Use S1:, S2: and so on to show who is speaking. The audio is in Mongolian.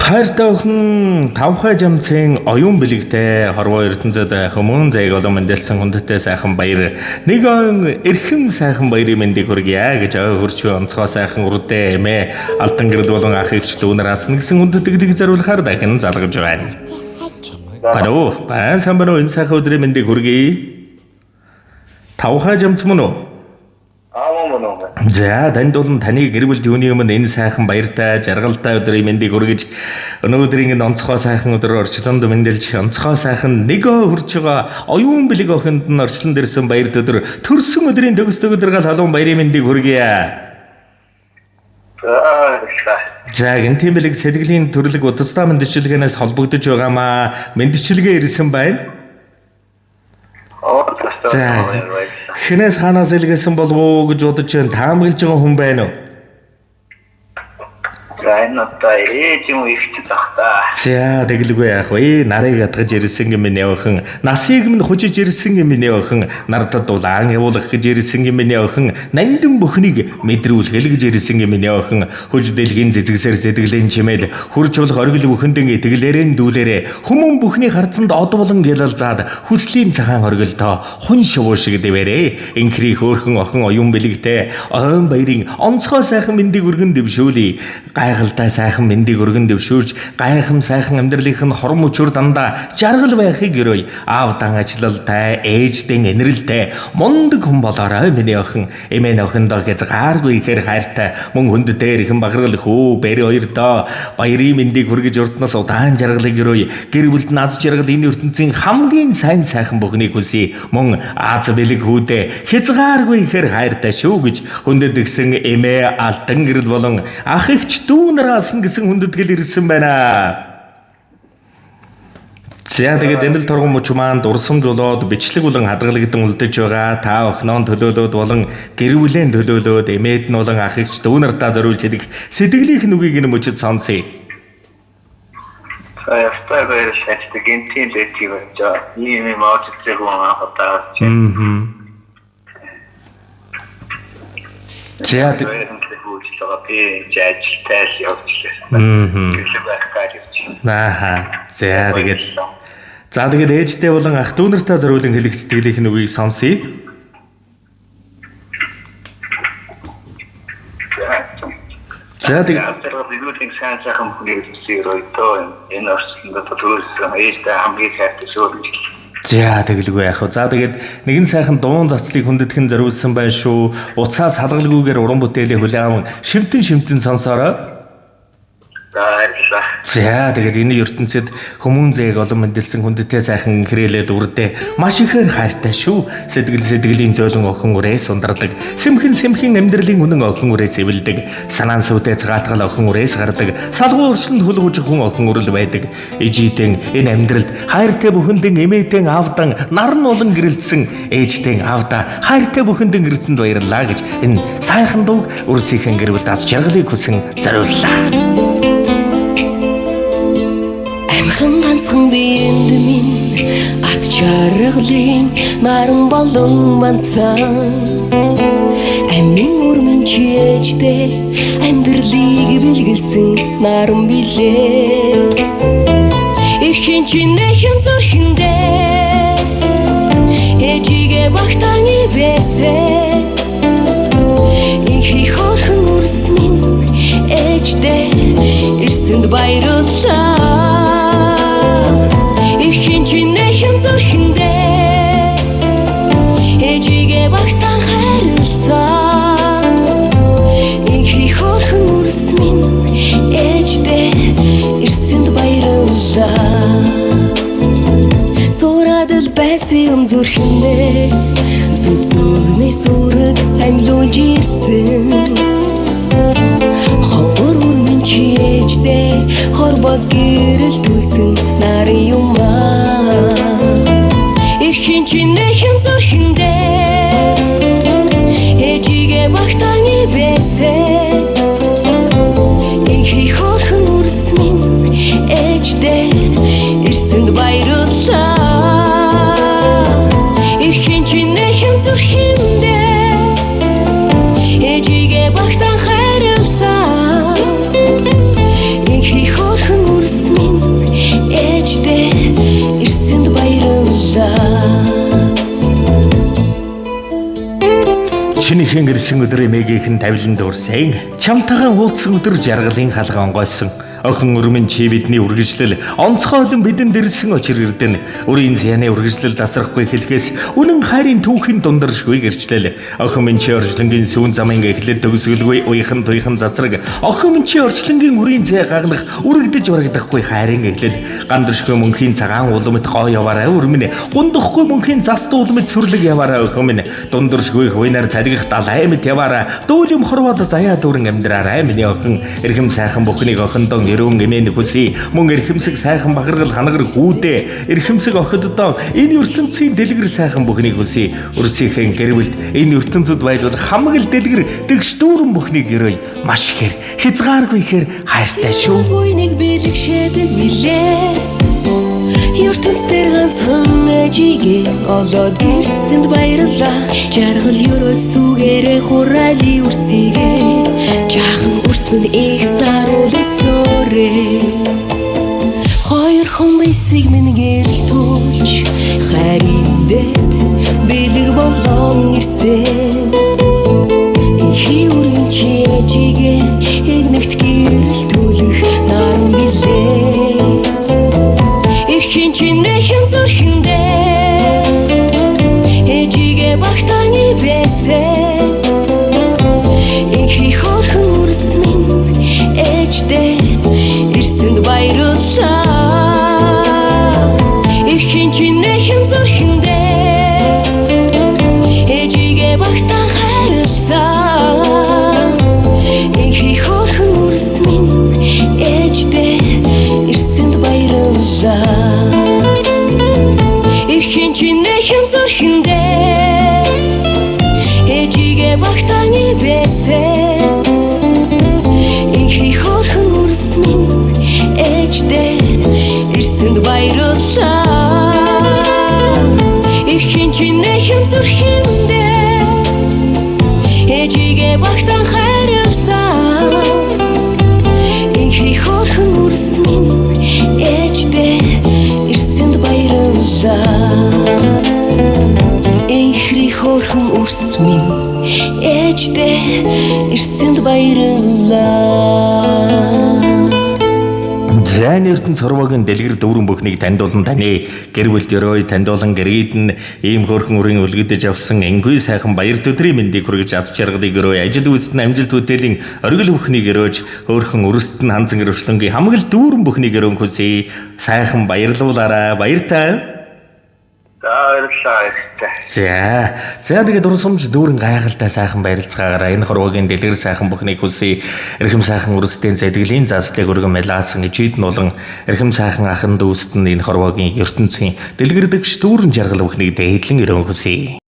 S1: Хайртай охин тавхай жамцын оюун бэлэгтэй хорвоо ертөнцөд хүмүүн зээг одоо мэндэлсэн хүндэттэй сайхан баяр нэг он эрхэм сайхан баярын мэндийг хүргье гэж хөрчөө онцгой сайхан үрдээ эмээ алтан гэрд болон ах эгч дүүнээс нэгсэн хүндэтгдийг заруулахаар дахин залгаж байна. Баруу баян сайн байна уу энэ сайхан өдрийн мэндийг хүргье. Тавхай жамц мөн үү? За танд болон таны гэр бүл түүний өмнө энэ сайхан баяртай жаргалтай өдрийн мэндийг хүргэж өнөөдрийн энэ онцгой сайхан өдрөөр орчлонд мэндэлж онцгой сайхан нэг хүрч байгаа оюун бэлэг охинд нь орчлонд ирсэн баярт өдөр төрсөн өдрийн төгсдөг өдргөл халуун баярын мэндийг хүргье. За энэ тийм бэлэг сэтгэлийн төрлөг удастай мэндчилгээнээс холбогдож байгаамаа мэндчилгээ ирсэн байна. За хинээс ханаас илгээсэн болов уу гэж бодож таамаглаж байгаа хүн байна уу? За тэгэлгүй яах вэ? Нарыг атгаж ирсэн юм явахан, насыг минь хужиж ирсэн юм явахан, нардад дулаан явуулах гэж ирсэн юм явахан, нандин бүхнийг мэдрүүлэх гэж ирсэн юм явахан, хүж дэлхийн зэзгсээр сэтгэлэн чимээд хурж болох оргил бүхэндэн итгэлээрэн дүүлээрээ хүмүүн бүхний харцанд од болон гялалзаад хүслийн цагаан оргилдоо хүн шувуу шиг дэвэрээ. Инхри хөөрхөн охин оюун бэлэгтэй ойн баярын онцгой сайхан мэндийг өргөн дэвшүүлье. Гайхалтай сайхан мэндийг өргөн дэвшүүлж гайхам сайхан амьдралынх нь хором өчөр дандаа жаргал байхыг өрөөе. Аав дан ажиллалтай, ээждэн инрэлтэй, мундаг хүн болоорой миний охин. Эмээ охиндоо хязгааргүй ихээр хайртай, мөн хүнд дээр ихэн баграл хөө бэр хоёрдоо баярын мэндийг хүргэж урднаас удаан жаргалыг өрөөе. Гэр бүлд наз жаргал энэ ертөнцийн хамгийн сайн сайхан бүхнийг хүсье. Мөн Аз бэлэг хүүдээ хязгааргүй ихээр хайртай шүү гэж хүндэд гисэн эмээ алтан гэрэл болон ах эгч дүүнараас нь гэсэн хүндэтгэл ирсэн байна. За тэгээд энэ л торгон мөч маань дурсамж болоод бичлэг болон хадгалагдсан үлдэж байгаа. Та охиноон төлөөлөөд болон гэр бүлийн төлөөлөөд эмээд нь болон ах эгч дүүнартаа зориулж идэх сэтгэлийнх нь үгийг нь мөчөд сонсъё.
S2: Ястай баярлалаа. Гэнтийн лэтиг байж ийм маачлыг унаахтаа.
S1: За За тэгээд ээжтэй болон ах дүү нартаа зориулан хэлэх сэтгэлийнх нь үгийг сонсъё. За тэгээд
S2: бидний сайн сайхан бүхнийг зөрөөдөө энэ орчинд төлөвлөсөн ээжтэй хамгийн хайртай шүү.
S1: За тэгэлгүй яах вэ? За тэгээд нэгэн сайхан дуун цацлыг хүндэтгэн зориулсан байна шүү. Уцаас халгалгүйгээр уран бүтээлээ хүлээн шимтэн сонсоорой. За тэгээд энэ ертөнцид хүмүүн зээг олон мэндэлсэн хүндэттэй сайхан хэрэлээд үрдээ маш ихээр хайртай шүү. Сэтгэлийн зөөлөн охин үрээ сундардаг. Сэмхэн амьдралын үнэн охин үрээ сэвэлдэг. Санаан сүвтэй цагаатгал охин үрээс гардаг. Салгуу өршөнд хөлгөж хүн охин үрэл байдаг. Ижидэн энэ амьдралд хайртай бүхэндэн эмээтэй аавдан наран олон гэрэлтсэн ээжтэй аавда хайртай бүхэндэн гэрэлцэнд баярлаа гэж энэ сайхан дуу өрсөхийн гэр бүл даас жаргалыг хүсэн зориуллаа.
S3: Ганцхан биенд минь ац чаргалын наран болон манцан амин өрмөн чийжтэй амьдралыг бэлгэлсэн наран билээ эрхэн чинэхэн зөрхөндөө ээжигээ багтаан ивэсээ инхи хорхон үрс минь ээжтэй эрсэнд баярлалаа Чинэхэн зөрхөндөө ээжигээ багтаан хайрласан инхи хорхон үрс минь ээжтэй эрсэнд баярлалаа Зурадал байсан зөрхөндөө зүзүгний сүрэг амьлуулж ирсэн ховор үрмэн чийжтэй хорбог гэрэл түсэн нарын юмаа эрхэн чинэхэн зөрхөндөө ээжигээ багтаан ивэсээ инхи хорхон үрс минь ээжтэй эрсэнд баярлалаа эрхэн чинэхэн зөрхөндөө ээжигээ багтаан хайрласан
S1: Үрсийнхэн ирсэн өдөр эмээгийнхэн тавилан дуурсан. Чамтайхан уулзсан өдөр жаргалын халга онгойсон. Охин өрмөн чи бидний үргэлжлэл онцгойдон бидэнд ирсэн очир ирдэн үрийн зяны үргэлжлэл тасрахгүй хэлхээс үнэн хайрын түүхийн дундаршгүй гэрчлэл охин минь чи орчлонгийн сүүн замын эхлэл төгсгөлгүй уйхан туйхан цацраг охин минь чи орчлонгийн үрийн зэ гагнах үрэгдэж урагдахгүй хайрын эхлэл гандашгүй мөнхийн цагаан улмд гоо яваарай өрмөн гундахгүй мөнхийн застуу улмд сүрлэг яваарай охин минь дундаршгүй хойнаар цалгих далай мэт яваарай дүүлэм хорвоод заяа дүүрэн амьдраарай миний охин эрхэм сайхан бүхнийг охиндон өрөн гэмээн хүсье мөн эрхэмсэг сайхан багаргал ханагар хүүдээ эрхэмсэг охиддоо энэ ертөнцийн дэлгэр сайхан бүхнийг хүсье өрсийнхэн гэрвэлд энэ ертөнцид байлгал хамаг л дэлгэр тэгш дүүрэн бүхнийг гэрөй маш ихээр хязгааргүй ихээр хайртай шүү
S3: Гүйнийг бэлгшээдэг билээ ертөнц дээр ганцхан ээжигээ олоод гэрсэнд баярлаа жаргал өрөөд сүгээрээ хураали үрсийгээ жаахан үрсмэн их саруулсөөрэй хоёр хон бисиг минь гэрэл түлж хайрын дэд бэлэг болон ирсэн ихий үрмэн чи ээжигээ игнэгт гэрэл түлэх наран билээ Эрхийн чинэхэн зүрхэндээ ээжигээ багтааны вэсэ Инхи хорхон үрс минь ээждээ ирсэнд баярлалаа Эрхийн чинэхэн зүрхэндээ ээжигээ багтаан хайрлаа Инхи хорхон үрс минь ээждээ ирсэнд баярлалаа Эрхийн чинэхэн зүрхэндээ ээжигээ багтааны вэсэ Инхи хорхон үрс минь ээждээ ирсэнд баярлалаа Эрхийн чинэхэн зүрхэндээ ээжигээ багтаан хайрлаа Инхи хорхон үрс минь ээждээ ирсэнд баярлалаа Инхри хорхон үрс минь ээждээ ирсэнд баярлалаа
S1: Зайн ертөнц хорвогийн дэлгэр дүүрэн бүхнийг таньдуулан таны гэр бүл дөрөй таньдуулан гэрээд нь ийм хөөрхөн үрийн үлгэдэж авсан энгүй сайхан баяр төдрийн мэндийг хүргэж аз жаргалыг өрөө ажил үйлсэнд амжилт хөтөлийн оргил бүхнийг өрөөж хөөрхөн үрсэд нь ханзан өрөвчлөнгийн хамаг л дүүрэн бүхнийг өрөөн хүсье сайхан баярлуулаарай баяртай За тэгээд урсамж дүүрэн гайхалтай сайхан баярлцгаагаараа энэ хорвогийн дэлгэр сайхан бүхнийг хүсье. Эрхэм сайхан үрсдийн сэтгэлийн заслыг өргөн мэлаасан ичид нь болон эрхэм сайхан ахын дүүст нь энэ хорвогийн ертөнцийн дэлгэр дэгш дүүрэн жаргал бүхнийг дээдлэн өрөөн хүсье.